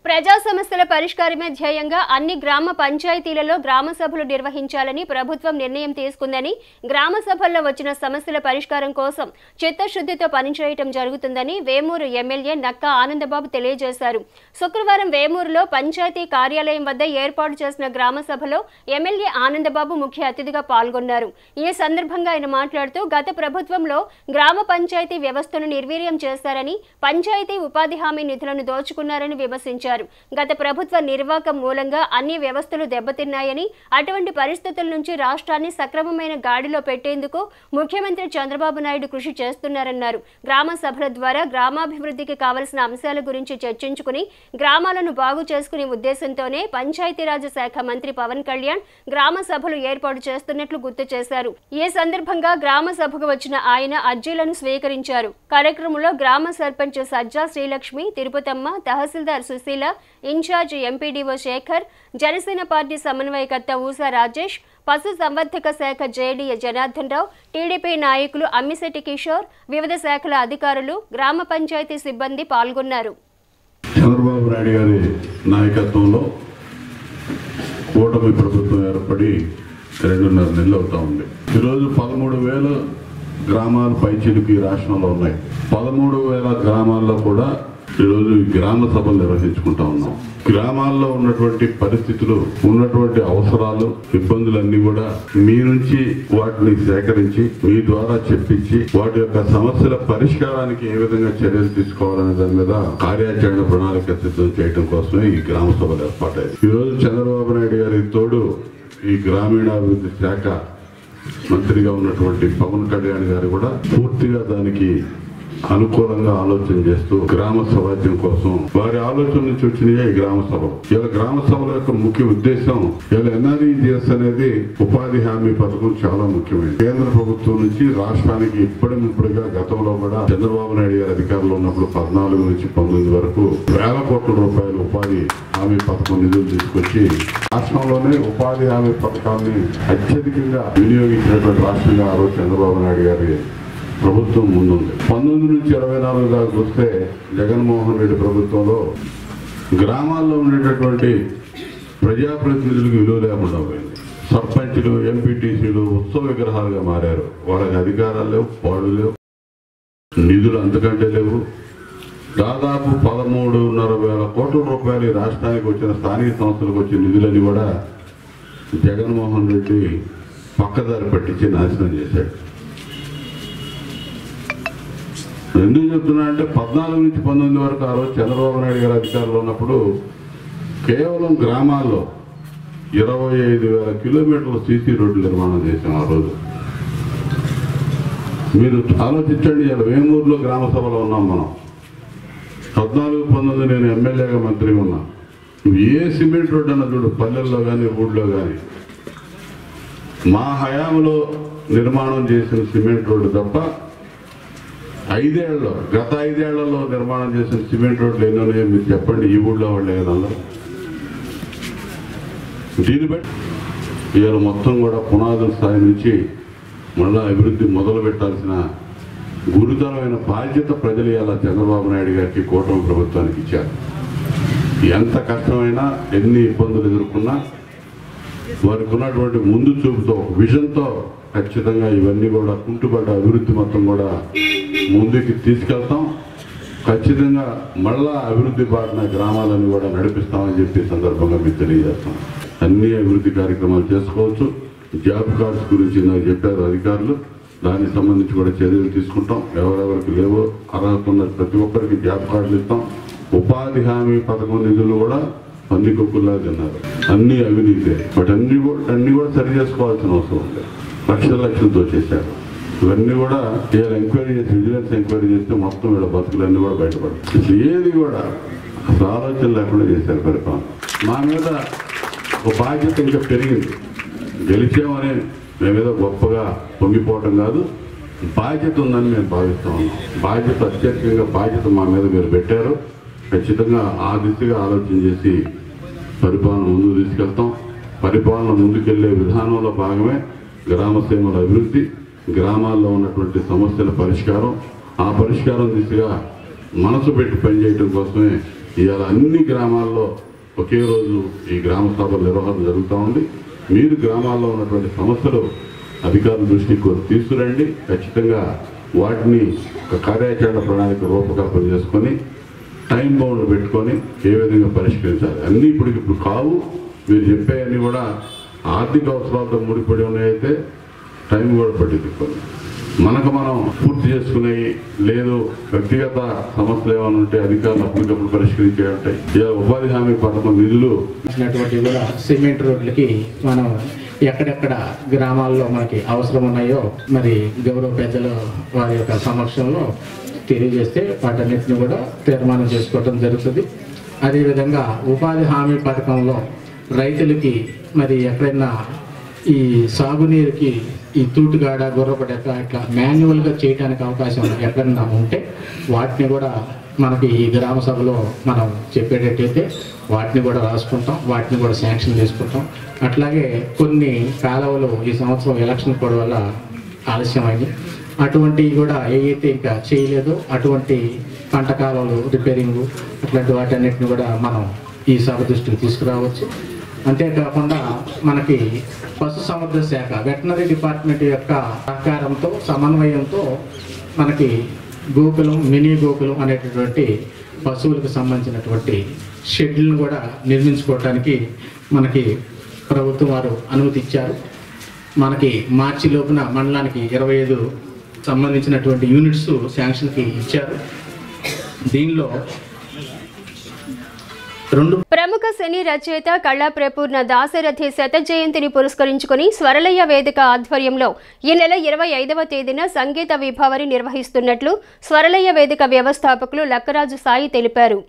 ప్రజా సమస్యల పరిష్కారమే ధ్యేయంగా అన్ని గ్రామ పంచాయతీలలో గ్రామ సభలు నిర్వహించాలని ప్రభుత్వం నిర్ణయం తీసుకుందని, గ్రామ సభల్లో వచ్చిన సమస్యల పరిష్కారం కోసం చిత్తశుద్ధితో పనిచేయటం జరుగుతుందని వేమూరు ఎమ్మెల్యే నక్క ఆనందబాబు తెలియజేశారు. శుక్రవారం వేమూరులో పంచాయతీ కార్యాలయం వద్ద ఏర్పాటు చేసిన గ్రామ సభలో ఎమ్మెల్యే ఆనందబాబు ముఖ్య అతిథిగా పాల్గొన్నారు. ఈ సందర్భంగా ఆయన మాట్లాడుతూ గత ప్రభుత్వంలో గ్రామ పంచాయతీ వ్యవస్థను నిర్వీర్యం చేశారని, పంచాయతీ ఉపాధి హామీ నిధులను దోచుకున్నారని విమర్శించారు. గత ప్రభుత్వ నిర్వాహకం మూలంగా అన్ని వ్యవస్థలు దెబ్బతిన్నాయని, అటువంటి పరిస్థితుల నుంచి రాష్ట్రాన్ని సక్రమమైన గాడిలో పెట్టేందుకు ముఖ్యమంత్రి చంద్రబాబు నాయుడు కృషి చేస్తున్నారన్నారు. గ్రామ సభల ద్వారా గ్రామాభివృద్ధికి కావలసిన అంశాల గురించి చర్చించుకుని గ్రామాలను బాగు చేసుకునే ఉద్దేశంతోనే పంచాయతీరాజ్ శాఖ మంత్రి పవన్ కళ్యాణ్ గ్రామ సభలు ఏర్పాటు చేస్తున్నట్లు గుర్తు చేశారు. ఈ సందర్భంగా గ్రామ సభకు వచ్చిన ఆయన అర్జీలను స్వీకరించారు. కార్యక్రమంలో గ్రామ sarpanch Sajja Srilakshmi, Tirupatamma, tahsildar Susheela, Sircilla in charge MPDO Sekhar, Janasena party సమన్వయకర్త ఊసా రాజేష్, పశు సంవర్ధక శాఖ జేడీఏ జనార్దన్ రావు, టీడీపీ నాయకులు అమ్మిశెట్టి కిషోర్, వివిధ శాఖల అధికారులు, గ్రామ పంచాయతీ సిబ్బంది పాల్గొన్నారు. చంద్రబాబు నాయుడు గారి నాయకత్వంలో కూటమి ప్రభుత్వం ఏర్పడి 2.5 నెలలు అవుతా ఉంది. ఈరోజు 13,000 గ్రామాలు పైచిలుకి రాష్ట్రంలో ఉన్నాయి. 13,000 గ్రామాల్లో కూడా ఈరోజు గ్రామ సభలు నిర్వహించుకుంటా ఉన్నాం. గ్రామాల్లో ఉన్నటువంటి పరిస్థితులు, ఉన్నటువంటి అవసరాలు, ఇబ్బందులన్నీ కూడా మీ నుంచి వాటిని సేకరించి మీ ద్వారా చెప్పించి వాటి యొక్క సమస్యల పరిష్కారానికి ఏ విధంగా చర్యలు తీసుకోవాలనే దాని మీద కార్యాచరణ ప్రణాళిక సిద్ధం చేయడం కోసమే ఈ గ్రామ సభలు ఏర్పాటయ్యాయి. ఈరోజు చంద్రబాబు నాయుడు గారి తోడు ఈ గ్రామీణాభివృద్ధి శాఖ మంత్రిగా ఉన్నటువంటి పవన్ కళ్యాణ్ గారు కూడా పూర్తిగా దానికి అనుకూలంగా ఆలోచన చేస్తూ గ్రామ సమాజం కోసం వారి ఆలోచన నుంచి వచ్చినాయి ఈ గ్రామ సభలు. ఇలా గ్రామ సభల యొక్క ముఖ్య ఉద్దేశం ఇలా NREGS అనేది ఉపాధి హామీ పథకం చాలా ముఖ్యమైనది. కేంద్ర ప్రభుత్వం నుంచి రాష్ట్రానికి ఇప్పటిగా గతంలో కూడా చంద్రబాబు నాయుడు గారి అధికారంలో ఉన్నప్పుడు 14 నుంచి 19 వరకు వేల కోట్ల రూపాయలు ఉపాధి హామీ పథకం నిధులు తీసుకొచ్చి రాష్ట్రంలోనే ఉపాధి హామీ పథకాన్ని అత్యధికంగా వినియోగించినటువంటి రాష్ట్రంగా ఆ రోజు చంద్రబాబు నాయుడు గారి ప్రభుత్వం ముందుంది. 19 నుంచి 24 దాకా వస్తే జగన్మోహన్ రెడ్డి ప్రభుత్వంలో గ్రామాల్లో ఉండేటటువంటి ప్రజాప్రతినిధులకు విలువ లేకుండా పోయింది. సర్పంచులు, ఎంపీటీసీలు ఉత్సవ విగ్రహాలుగా మారారు. వాళ్ళకి అధికారాలు లేవు, పాడు లేవు, నిధులు అంతకంటే లేవు. దాదాపు 13,500 కోట్ల రూపాయలు ఈ రాష్ట్రానికి వచ్చిన స్థానిక సంస్థలకు వచ్చిన నిధులని కూడా జగన్మోహన్ రెడ్డి పక్కదారి పట్టించి నాశనం చేశాడు. ఎందుకు చెప్తున్నా అంటే 14 నుంచి 19 వరకు ఆ రోజు చంద్రబాబు నాయుడు గారి అధికారంలో ఉన్నప్పుడు కేవలం గ్రామాల్లో 25,000 కిలోమీటర్ల సీసీ రోడ్లు నిర్మాణం చేశాం. ఆ రోజు మీరు ఆలోచించండి. ఇలా వేమూరులో గ్రామ సభలో ఉన్నాం మనం. 14-19 నేను ఎమ్మెల్యేగా మంత్రిగా ఉన్నా. ఏ సిమెంట్ రోడ్డు అన్న చూడు, పల్లెల్లో కానీ ఊళ్ళో కానీ మా హయాంలో నిర్మాణం చేసిన సిమెంట్ రోడ్డు తప్ప గత 5 ఏళ్లలో నిర్మాణం చేసిన సిమెంట్ రోడ్లు ఎన్నో మీరు చెప్పండి. ఈ ఊళ్ళో వాళ్ళే కదా అందరూ. దీన్ని బట్టి ఇవాళ మొత్తం కూడా పునాదుల స్థాయి నుంచి మళ్ళా అభివృద్ధి మొదలు పెట్టాల్సిన గురుతరమైన బాధ్యత ప్రజలు ఇలా చంద్రబాబు నాయుడు గారికి, కూటమి ప్రభుత్వానికి ఇచ్చారు. ఎంత కష్టమైనా, ఎన్ని ఇబ్బందులు ఎదుర్కొన్నా వారికి ఉన్నటువంటి ముందు చూపుతో, విజన్తో ఖచ్చితంగా ఇవన్నీ కూడా కుంటుపడ్డ అభివృద్ధి మొత్తం కూడా ముందుకి తీసుకెళ్తాం. ఖచ్చితంగా మళ్ళా అభివృద్ధి బాటన గ్రామాలను కూడా నడిపిస్తామని చెప్పి సందర్భంగా మీకు తెలియజేస్తాం. అన్ని అభివృద్ధి కార్యక్రమాలు చేసుకోవచ్చు. జాబ్ కార్డ్స్ గురించి నాకు చెప్పారు అధికారులు. దానికి సంబంధించి కూడా చర్యలు తీసుకుంటాం. ఎవరెవరికి లేవో అర్హత ఉన్న ప్రతి ఒక్కరికి జాబ్ కార్డులు ఇస్తాం. ఉపాధి హామీ పథకం నిధులు కూడా అన్ని కుక్కుల్లా తిన్నారు. అన్ని అవినీతి. బట్ అన్ని కూడా సరి చేసుకోవాల్సిన అవసరం ఉంది. లక్షలతో చేశారు. ఇవన్నీ కూడా వీళ్ళు ఎంక్వైరీ చేసి, విజిలెన్స్ ఎంక్వైరీ చేస్తే మొత్తం వీళ్ళ బతుకులన్నీ కూడా బయటపడతాయి. ఏది కూడా అసలు ఆలోచన లేకుండా చేశారు పరిపాలన. మా మీద ఒక బాధ్యత ఇంకా పెరిగింది. గెలిచామని మేమేదో గొప్పగా పొంగిపోవటం కాదు, బాధ్యత ఉందని మేము భావిస్తా ఉన్నాం. బాధ్యత అత్యధికంగా బాధ్యత మా మీద మీరు పెట్టారు. ఖచ్చితంగా ఆ దిశగా ఆలోచన చేసి పరిపాలన ముందుకు తీసుకెళ్తాం. పరిపాలన ముందుకెళ్లే విధానంలో భాగమే గ్రామసీమల అభివృద్ధి, గ్రామాల్లో ఉన్నటువంటి సమస్యల పరిష్కారం. ఆ పరిష్కారం దిశగా మనసు పెట్టి పనిచేయడం కోసమే ఇవాళ అన్ని గ్రామాల్లో ఒకే రోజు ఈ గ్రామ సభల నిర్వహణ జరుగుతూ ఉంది. మీరు గ్రామాల్లో ఉన్నటువంటి సమస్యలు అధికారుల దృష్టికి తీసుకురండి. ఖచ్చితంగా వాటిని ఒక కార్యాచరణ ప్రణాళిక రూపకల్పన చేసుకొని టైం బౌండ్ పెట్టుకొని ఏ విధంగా పరిష్కరించాలి. అన్నీ ఇప్పుడు కావు. మీరు చెప్పేవన్నీ కూడా ఆర్థిక అవసరాలతో ముడిపడి ఉన్నాయైతే టైం కూడా పట్టింది. మనకు మనం పూర్తి చేసుకునేవి లేదు. వ్యక్తిగత సమస్యలు ఏమైనా ఉంటే అధికారులు అప్పటికప్పుడు పరిష్కరించే ఉంటాయి. ఇలా ఉపాధి హామీ పథకం నిధులు కూడా సిమెంట్ రోడ్లకి మనం ఎక్కడెక్కడ గ్రామాల్లో మనకి అవసరం ఉన్నాయో మరి గౌరవ పెద్దలు వారి యొక్క సమక్షంలో తెలియజేస్తే వాటన్నిటిని కూడా తీర్మానం చేసుకోవడం జరుగుతుంది. అదేవిధంగా ఉపాధి హామీ పథకంలో రైతులకి మరి ఎక్కడైనా ఈ సాగునీరుకి ఈ తూటుగాడ, గుర్రపడక ఇట్లా మాన్యువల్గా చేయడానికి అవకాశం ఎక్కడన్నా ఉంటే వాటిని కూడా మనకి ఈ గ్రామ సభలో మనం చెప్పేటట్టయితే వాటిని కూడా రాసుకుంటాం, వాటిని కూడా శాంక్షన్ చేసుకుంటాం. అట్లాగే కొన్ని కాలువలు ఈ సంవత్సరం ఎలక్షన్ కోడ్ వల్ల ఆలస్యమైంది, అటువంటివి కూడా ఏవైతే ఇంకా చేయలేదో అటువంటి పంట కాలువలు రిపేరింగు అట్లాంటి వాటన్నిటిని కూడా మనం ఈ సభ దృష్టికి తీసుకురావచ్చు. అంతేకాకుండా మనకి పశు సంవర్ధన శాఖ వెటనరీ డిపార్ట్మెంట్ యొక్క సహకారంతో సమన్వయంతో మనకి గోకులం, మినీ గోకులం అనేటటువంటి పశువులకు సంబంధించినటువంటి షెడ్లను కూడా నిర్మించుకోవడానికి మనకి ప్రభుత్వం వారు అనుమతి ఇచ్చారు. మనకి మార్చి లోపున మండలానికి 25 సంబంధించినటువంటి యూనిట్స్ శాంక్షన్కి ఇచ్చారు. దీనిలో ప్రముఖ సినీ రచయిత కళాప్రపూర్ణ దాశరథి శత జయంతిని పురస్కరించుకుని స్వరలయ వేదిక ఆధ్వర్యంలో ఈ నెల 25వ తేదీన సంగీత విభావరి నిర్వహిస్తున్నట్లు స్వరలయ వేదిక వ్యవస్థాపకులు లక్కరాజు సాయి తెలిపారు.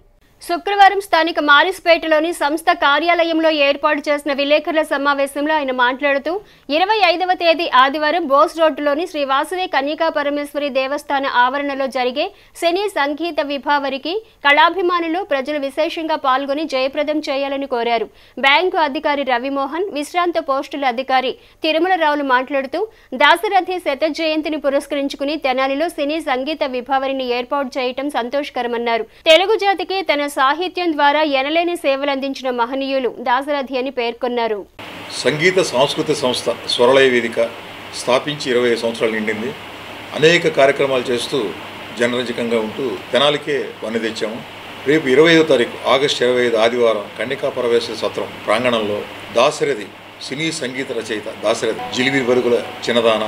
శుక్రవారం స్థానిక మారిస్పేటలోని సంస్థ కార్యాలయంలో ఏర్పాటు చేసిన విలేకరుల సమావేశంలో ఆయన మాట్లాడుతూ 25వ తేదీ ఆదివారం బోస్ రోడ్డులోని శ్రీ వాసవి కన్యకా పరమేశ్వరి దేవస్థాన ఆవరణలో జరిగే సినీ సంగీత విభావరికి కళాభిమానులు ప్రజలు విశేషంగా పాల్గొని జయప్రదం చేయాలని కోరారు. బ్యాంకు అధికారి రవిమోహన్, విశ్రాంత పోస్టుల అధికారి తిరుమలరావులు మాట్లాడుతూ దాశరథి శత జయంతిని పురస్కరించుకుని తెనాలిలో సినీ సంగీత విభావరిని ఏర్పాటు చేయటం సంతోషకరమన్నారు. తెలుగు జాతికి తన సాహిత్యం ద్వారా ఎనలేని సేవలందించిన మహనీయులు దాశరథి అని పేర్కొన్నారు. సంగీత సాంస్కృతిక సంస్థ స్వరలయ వేదిక స్థాపించి 25 సంవత్సరాలు నిండింది. అనేక కార్యక్రమాలు చేస్తూ జనరంజకంగా ఉంటూ తెనాలికే వన్నె తెచ్చాము. రేపు 25వ తారీఖు ఆగస్టు 25 ఆదివారం కన్యకా పరమేశ్వరి సత్రం ప్రాంగణంలో దాశరథి సినీ సంగీత రచయిత దాశరథి జిలిబిరి బరుగుల చిన్నదాన,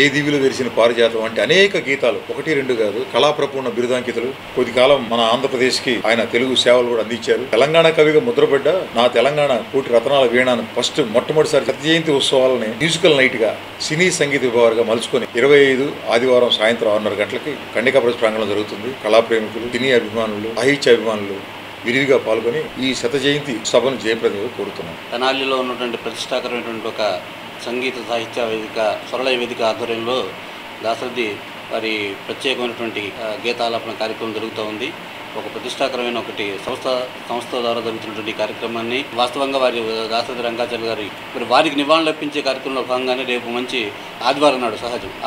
ఏ దివిలో వెరిసిన పారిజాతం వంటి అనేక గీతాలు 1-2 కాదు కళాప్రపూర్ణ బిరుదాంకితులు. కొద్ది కాలం మన ఆంధ్రప్రదేశ్కి ఆయన తెలుగు సేవలు కూడా అందించారు. తెలంగాణ కవిగా ముద్రపడ్డ నా తెలంగాణ కోటి రత్నాల వీణాను మొట్టమొదటిసారి శత జయంతి ఉత్సవాలని మ్యూజికల్ నైట్ గా సినీ సంగీత విభాగంగా మలుచుకొని 25 ఆదివారం సాయంత్రం 6:30 గంటలకి కన్యకా పరమేశ్వరి ప్రాంగణంలో జరుగుతుంది. కళాప్రేమికులు, సినీ అభిమానులు, సాహిత్య అభిమానులు విరివిగా పాల్గొని ఈ శత జయంతి సభను జయప్రదంగా కోరుతున్నాం. తెనాలిలో ఉన్నటువంటి ప్రతిష్టాకరమైనటువంటి ఒక సంగీత సాహిత్య వేదిక స్వరలయ వేదిక ఆధ్వర్యంలో దాశరథి వారి ప్రత్యేకమైనటువంటి గీతాలాపన కార్యక్రమం జరుగుతూ ఉంది. ఒక ప్రతిష్టాకరమైన ఒకటి సంస్థ ద్వారా జరుగుతున్నటువంటి కార్యక్రమాన్ని వాస్తవంగా వారి దాశరథి రంగాచార్య గారి మరి వారికి నివాళులు అర్పించే కార్యక్రమంలో భాగంగానే రేపు మంచి ఆదివారం నాడు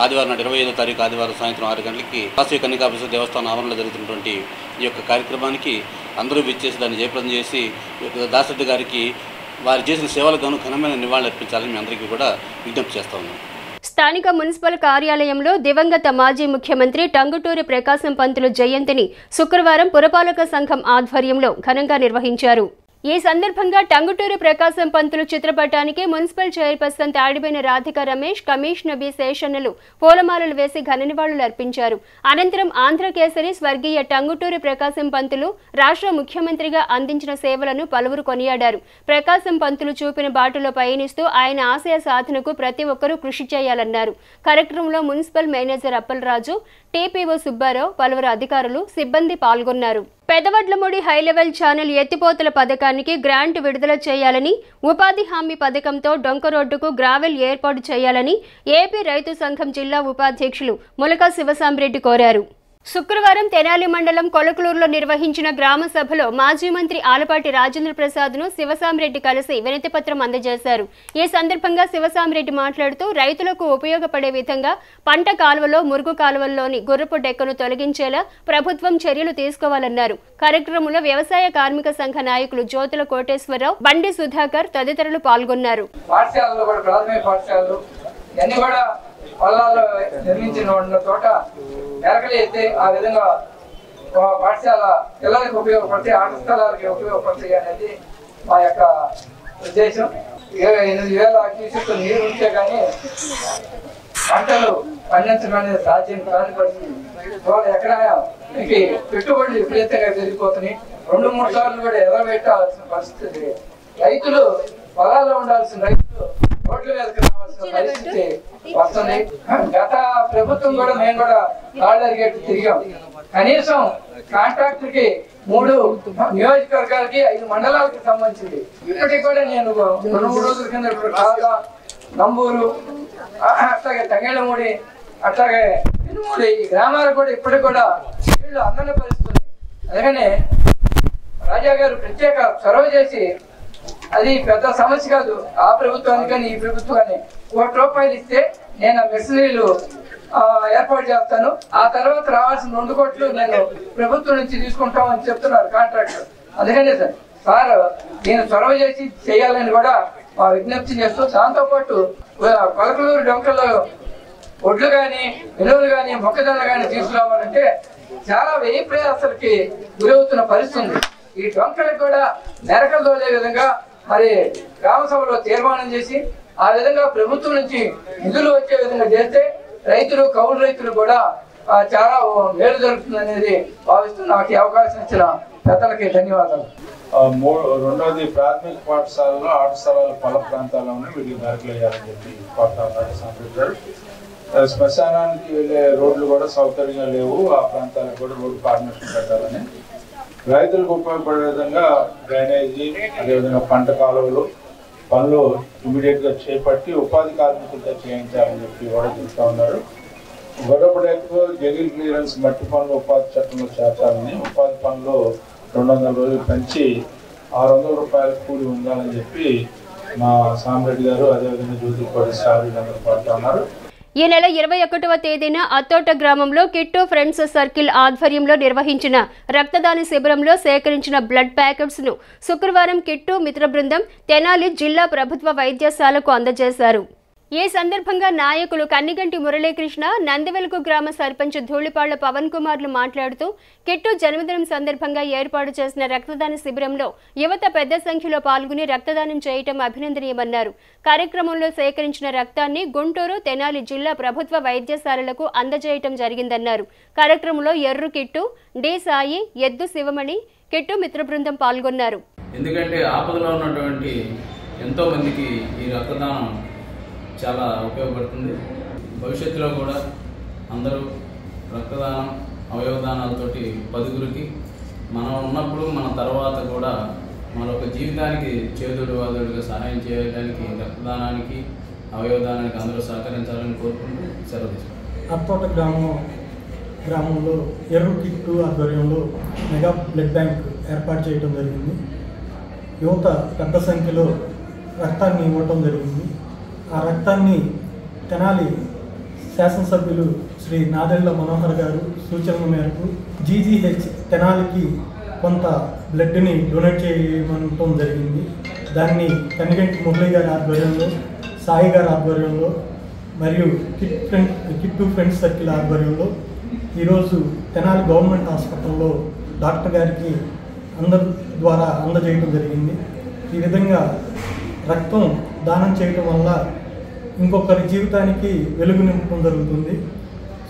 ఆదివారం నాడు 25వ తారీఖు ఆదివారం సాయంత్రం 6 గంటలకి వాసవి కన్యకా పరమేశ్వరి దేవస్థానం ఆవరణలో జరుగుతున్నటువంటి ఈ యొక్క కార్యక్రమానికి అందరూ విచ్చేసి దాన్ని జయప్రదం చేసి దాశరథి గారికి వారు చేసిన సేవలకు గాను ఘనమైన నివాళులు అర్పించాలని మీ అందరికీ కూడా విజ్ఞప్తి చేస్తా ఉన్నాం. స్థానిక మున్సిపల్ కార్యాలయంలో దివంగత మాజీ ముఖ్యమంత్రి టంగుటూరి ప్రకాశం పంతులు జయంతిని శుక్రవారం పురపాలక సంఘం ఆధ్వర్యంలో ఘనంగా నిర్వహించారు. ఈ సందర్భంగా టంగుటూరి ప్రకాశం పంతులు చిత్రపటానికి municipal chairperson Tadiboina Radhika Ramesh, commissioner B శేషన్నలు పూలమాలలు వేసి ఘన నివాళులు అర్పించారు. అనంతరం ఆంధ్రకేసరి స్వర్గీయ టంగుటూరి ప్రకాశం పంతులు రాష్ట్ర ముఖ్యమంత్రిగా అందించిన సేవలను పలువురు కొనియాడారు. ప్రకాశం పంతులు చూపిన బాటలో పయనిస్తూ ఆయన ఆశయ సాధనకు ప్రతి ఒక్కరూ కృషి చేయాలన్నారు. కార్యక్రమంలో municipal manager Appalaraju, TPO Subbarao, పలువురు అధికారులు, సిబ్బంది పాల్గొన్నారు. పెదవడ్లమూడి హైలెవెల్ ఛానల్ ఎత్తిపోతల పథకానికి గ్రాంట్ విడుదల చేయాలని, ఉపాధి హామీ పథకంతో డొంక రోడ్డుకు గ్రావెల్ ఏర్పాటు చేయాలని ఏపీ రైతు సంఘం జిల్లా ఉపాధ్యక్షులు ములకా శివసాంరెడ్డి కోరారు. శుక్రవారం తెనాలి మండలం కొలకలూరులో నిర్వహించిన గ్రామ సభలో మాజీ మంత్రి ఆలపాటి రాజేంద్ర ప్రసాద్ను శివసాంరెడ్డి కలిసి వినతిపత్రం అందజేశారు. ఈ సందర్భంగా శివసాంరెడ్డి మాట్లాడుతూ రైతులకు ఉపయోగపడే విధంగా పంట కాలువలో, మురుగు కాలువల్లోని గుర్రపు డెక్కను తొలగించేలా ప్రభుత్వం చర్యలు తీసుకోవాలన్నారు. కార్యక్రమంలో వ్యవసాయ కార్మిక సంఘ నాయకులు జ్యోతుల కోటేశ్వరరావు, బండి సుధాకర్ తదితరులు పాల్గొన్నారు. పొలాల్లో నిర్మించిన చోట ఎరకలు ఎత్తే ఆ విధంగా పాఠశాల పిల్లలకు ఉపయోగపడతాయి, ఆట స్థలాలకి ఉపయోగపడతాయి అనేది మా యొక్క ఉద్దేశం. 28,000 క్యూసెక్లు నీరు ఉంటే కానీ పంటలు పండించడం అనేది సాధ్యం కాని పరిస్థితి. ఎక్కడ మీకు పెట్టుబడులు విపరీతంగా పెరిగిపోతున్నాయి. 2-3 సార్లు కూడా ఎదరబెట్టాల్సిన పరిస్థితి. రైతులు పొలాల్లో ఉండాల్సిన రైతులు రోడ్ల మీదకి రావాల్సిన పరిస్థితి వస్తుంది. గత ప్రభుత్వం కూడా మేము కూడా కాళ్ళరిగేట్టు తిరిగాం. కనీసం కాంట్రాక్టర్ కి 3 నియోజకవర్గాలకి 5 మండలాలకు సంబంధించింది. ఇప్పటికి కూడా నేను 2-3 రోజుల కింద కాగా, నంబూరు, అట్లాగే తంగేళ్ళమూడి, అట్లాగే ఈ గ్రామాలు కూడా ఇప్పటికి కూడా నీళ్లు అందని పరిస్థితుంది. అందుకనే రాజా గారు ప్రత్యేక చొరవ చేసి, అది పెద్ద సమస్య కాదు, ఆ ప్రభుత్వానికి కానీ ఈ ప్రభుత్వాన్ని ₹1 ఇస్తే నేను మెషినరీలు ఏర్పాటు చేస్తాను, ఆ తర్వాత రావాల్సిన 2 కోట్లు నేను ప్రభుత్వం నుంచి తీసుకుంటామని చెప్తున్నారు కాంట్రాక్టర్. అందుకనే సార్ నేను చొరవ చేసి చేయాలని కూడా విజ్ఞప్తి చేస్తూ, దాంతోపాటు కొలకలూరు డొంకల్లో ఒడ్లు కానీ మినువులు కానీ మొక్కజొన్న కానీ తీసుకురావాలంటే చాలా వ్యయ ప్రయాసాలకి గురవుతున్న పరిస్థితి ఉంది. ఈ డొంకలకు కూడా మెరకలు తోలే విధంగా మరి గ్రామ సభలో తీర్మానం చేసి ఆ విధంగా ప్రభుత్వం నుంచి నిధులు వచ్చే విధంగా చేస్తే రైతులు కౌలు రైతులు కూడా చాలా మేలు జరుగుతుంది అనేది భావిస్తూ నాకు ఈ అవకాశం ఇచ్చిన పెద్దలకి ధన్యవాదాలు. రెండవది ప్రాథమిక పాఠశాలలో ఆట స్థలాలు పల్ల ప్రాంతాల్లోనే వీటికి మెరకలు వేయాలని చెప్పి కోరుతారు. శ్మశానానికి వెళ్ళే రోడ్లు కూడా సౌకర్యంగా లేవు, ఆ ప్రాంతాలకు కూడా రోడ్డు ఫార్మేషన్ పెట్టాలని, రైతులకు ఉపయోగపడే విధంగా డ్రైనేజీ అదేవిధంగా పంట కాలువలు పనులు ఇమీడియట్గా చేపట్టి ఉపాధి కార్మికులతో చేయించాలని చెప్పి కూడా చెప్తా ఉన్నారు. గొడవపడేకు జగిల్ క్లియరెన్స్ మట్టి పనులు ఉపాధి చట్టంలో చేర్చాలని, ఉపాధి పనులు 200 రోజులు పెంచి ₹600 కూలి ఉండాలని చెప్పి మా సామిరెడ్డి గారు అదేవిధంగా జ్యోతిపాటి సారీలందరూ పడుతూ ఉన్నారు. ఈ నెల 21వ తేదీన అత్తోట గ్రామంలో కిట్టు ఫ్రెండ్స్ సర్కిల్ ఆధ్వర్యంలో నిర్వహించిన రక్తదాన శిబిరంలో సేకరించిన బ్లడ్ ప్యాకెట్స్ ను శుక్రవారం కిట్టు మిత్ర బృందం తెనాలి జిల్లా ప్రభుత్వ వైద్యశాలకు అందజేశారు. ఈ సందర్భంగా నాయకులు కన్నిగంటి మురళీకృష్ణ, నందివెలుగు గ్రామ సర్పంచ్ ధూళిపాళ్ల పవన్ కుమార్లు మాట్లాడుతూ కిట్టు జన్మదినం సందర్భంగా ఏర్పాటు చేసిన రక్తదాన శిబిరంలో యువత పెద్ద సంఖ్యలో పాల్గొని రక్తదానం చేయటం అభినందనీయమన్నారు. కార్యక్రమంలో సేకరించిన రక్తాన్ని గుంటూరు, తెనాలి జిల్లా ప్రభుత్వ వైద్యశాలలకు అందజేయటం జరిగిందన్నారు. కార్యక్రమంలో ఎర్రు కిట్టు, డి సాయి, ఎద్దు శివమణి, కిట్టు మిత్ర బృందం పాల్గొన్నారు. ఎందుకంటే ఆపదలో ఉన్నటువంటి ఎంతో మందికి ఈ రక్తదానం చాలా ఉపయోగపడుతుంది. భవిష్యత్తులో కూడా అందరూ రక్తదానం అవయవదానాలతోటి 10గురికి మనం ఉన్నప్పుడు మన తర్వాత కూడా మరొక జీవితానికి చేదుడు వాదుడుగా సహాయం చేయడానికి రక్తదానానికి అవయవదానానికి అందరూ సహకరించాలని కోరుకుంటూ సెలవు తీసుకుంటాం. అత్తోట గ్రామంలో ఎర్రు కిట్టు ఆధ్వర్యంలో మెగా బ్లడ్ బ్యాంక్ ఏర్పాటు చేయడం జరిగింది. యువత పెద్ద సంఖ్యలో రక్తాన్ని ఇవ్వటం జరిగింది. ఆ రక్తాన్ని తెనాలి శాసనసభ్యులు శ్రీ నాదెళ్ల మనోహర్ గారు సూచనల మేరకు జీజీహెచ్ తెనాలికి కొంత బ్లడ్ని డొనేట్ చేయమనటం జరిగింది. దాన్ని కన్నిగంటి మురళి గారి ఆధ్వర్యంలో, సాయి గారి ఆధ్వర్యంలో మరియు కిట్టు ఫ్రెండ్స్ సర్కిల్ ఆధ్వర్యంలో ఈరోజు తెనాలి గవర్నమెంట్ హాస్పిటల్లో డాక్టర్ గారికి అందరి ద్వారా అందజేయడం జరిగింది. ఈ విధంగా రక్తం దానం చేయటం వల్ల ఇంకొకరి జీవితానికి వెలుగు నింపడం జరుగుతుంది.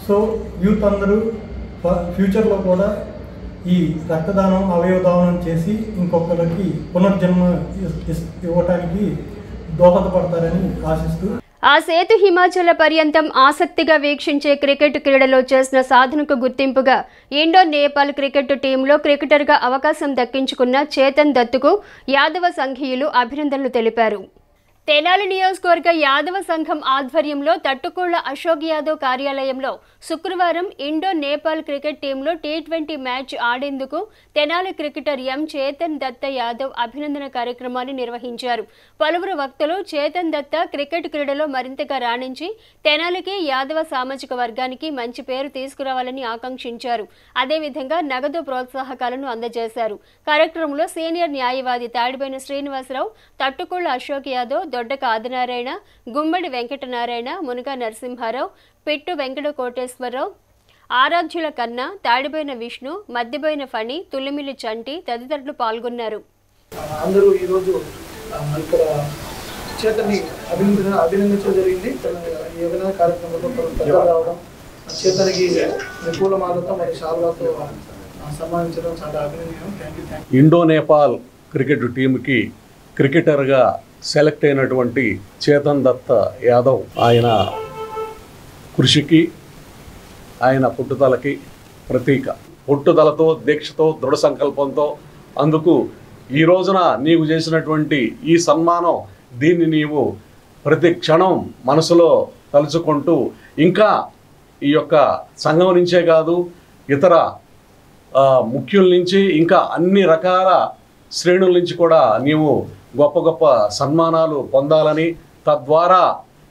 సో యూత్ అందరూ ఫ్యూచర్లో కూడా ఈ రక్తదానం అవయవదానం చేసి ఇంకొకరికి పునర్జన్మ ఇవ్వటానికి దోహదపడతారని ఆశిస్తూ, ఆ సేతు హిమాచల పర్యంతం ఆసక్తిగా వీక్షించే క్రికెట్ క్రీడలో చేసిన సాధనకు గుర్తింపుగా ఇండో నేపాల్ క్రికెట్ టీంలో క్రికెటర్గా అవకాశం దక్కించుకున్న చేతన్ దత్తుకు యాదవ సంఘీయులు అభినందనలు తెలిపారు. తెనాలి నియోజకవర్గ యాదవ సంఘం ఆధ్వర్యంలో తట్టుకోళ్ల అశోక్ యాదవ్ కార్యాలయంలో శుక్రవారం ఇండో నేపాల్ క్రికెట్ టీంలో T20 మ్యాచ్ ఆడేందుకు తెనాలి క్రికెటర్ ఎం చేతన్ దత్త యాదవ్ అభినందన కార్యక్రమాన్ని నిర్వహించారు. పలువురు వక్తలు చేతన్ దత్త క్రికెట్ క్రీడలో మరింతగా రాణించి తెనాలికి యాదవ సామాజిక వర్గానికి మంచి పేరు తీసుకురావాలని ఆకాంక్షించారు. అదేవిధంగా నగదు ప్రోత్సాహకాలను అందజేశారు. కార్యక్రమంలో సీనియర్ న్యాయవాది తాడిబోయిన శ్రీనివాసరావు, తట్టుకోళ్ల అశోక్ యాదవ్, దొడ్డక ఆదినారాయణ, గుమ్మడి వెంకటనారాయణ, మునగా నరసింహారావు, పిట్టు వెంకట కోటేశ్వరరావు, ఆరాధ్యుల కన్నా, తాడిబోయిన విష్ణు, మద్దిబోయిన ఫణి, తుల్లిమిల్లి చంటి తదితరులు పాల్గొన్నారు. అందరూ ఈరోజు ఇక్కడ చేతని అభినందించడం జరిగింది. ఈ అభినందన కార్యక్రమంలో రావడం, చేతనికి పూల మాలతో మరియు శాలువాతో సన్మానించడం చాలా అభినందనీయం. ఇండో నేపాల్ క్రికెట్ టీంకి క్రికెటర్గా సెలెక్ట్ అయినటువంటి చేతన్ దత్త యాదవ్ ఆయన కృషికి, ఆయన పుట్టుదలకి ప్రతీక. పుట్టుదలతో, దీక్షతో, దృఢ సంకల్పంతో అందుకు ఈ రోజున నీవు చేసినటువంటి ఈ సన్మానం, దీన్ని నీవు ప్రతి క్షణం మనసులో తలుచుకుంటూ ఇంకా ఈ యొక్క సంఘం నుంచే కాదు ఇతర ముఖ్యుల నుంచి ఇంకా అన్ని రకాల శ్రేణుల నుంచి కూడా నీవు గొప్ప గొప్ప సన్మానాలు పొందాలని, తద్వారా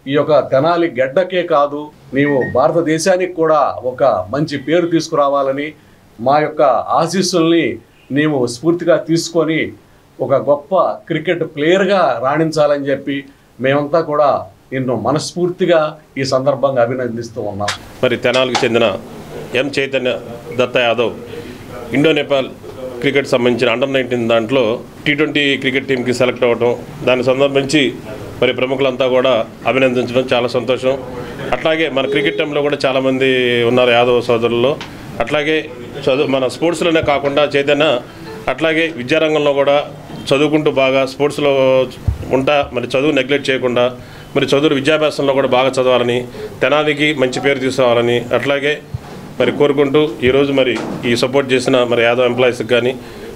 ఈ యొక్క తెనాలి గడ్డకే కాదు నీవు భారతదేశానికి కూడా ఒక మంచి పేరు తీసుకురావాలని, మా యొక్క ఆశీస్సుల్ని నీవు స్ఫూర్తిగా తీసుకొని ఒక గొప్ప క్రికెట్ ప్లేయర్గా రాణించాలని చెప్పి మేమంతా కూడా నిన్ను మనస్ఫూర్తిగా ఈ సందర్భంగా అభినందిస్తూ ఉన్నాం. మరి తెనాలికి చెందిన ఎం చైతన్య దత్త యాదవ్ ఇండో నేపాల్ క్రికెట్ సంబంధించిన అండర్-19 దాంట్లో T20 క్రికెట్ టీంకి సెలెక్ట్ అవ్వడం, దాన్ని సందర్భించి మరి ప్రముఖులంతా కూడా అభినందించడం చాలా సంతోషం. అట్లాగే మన క్రికెట్ టీంలో కూడా చాలామంది ఉన్నారు యాదవ్ సోదరుల్లో. అట్లాగే మన స్పోర్ట్స్లోనే కాకుండా చైతన్య అట్లాగే విద్యారంగంలో కూడా చదువుకుంటూ బాగా స్పోర్ట్స్లో ఉంటా మరి చదువు నెగ్లెక్ట్ చేయకుండా మరి చదువు విద్యాభ్యాసంలో కూడా బాగా చదవాలని, తెనాలికి మంచి పేరు తీసుకురావాలని అట్లాగే మరి కోరుకుంటూ ఈరోజు మరి ఈ సపోర్ట్ చేసిన మరి యాదవ్ ఎంప్లాయీస్కి కానీ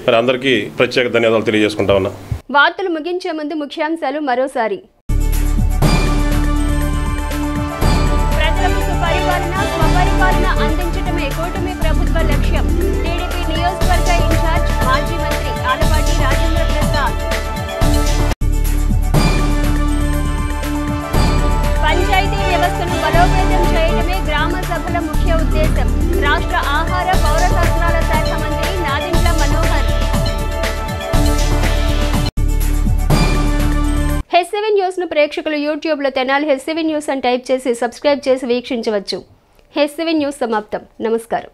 మరి అందరికీ ప్రత్యేక ధన్యవాదాలు తెలియజేసుకుంటా ఉన్నా. వార్తలు ముగించే ముందు ముఖ్యాంశాలు మరోసారి. ప్రజలకు సుపరిపాలన, స్వపరిపాలన అందించడమే కూటమి ప్రభుత్వ లక్ష్యం. టీడీపీ నియోజకవర్గ ఇన్ఛార్జ్ మాజీ మంత్రి ఆలపాటి రాజేంద్ర ప్రసాద్. పంచాయతీ వ్యవస్థను బలోపేతం చేయడమే గ్రామ సభల ముఖ్య ఉద్దేశం. రాష్ట్ర ఆహార పౌర సరఫరాల శాఖ మంత్రి నాదెండ్ల మనోహర్. హెచ్7 న్యూస్ ను ప్రేక్షకులు యూట్యూబ్లో తెనాలి హెచ్7 న్యూస్ అని టైప్ చేసి సబ్స్క్రైబ్ చేసి వీక్షించవచ్చు. హెచ్7 న్యూస్ సమాప్తం. నమస్కారం.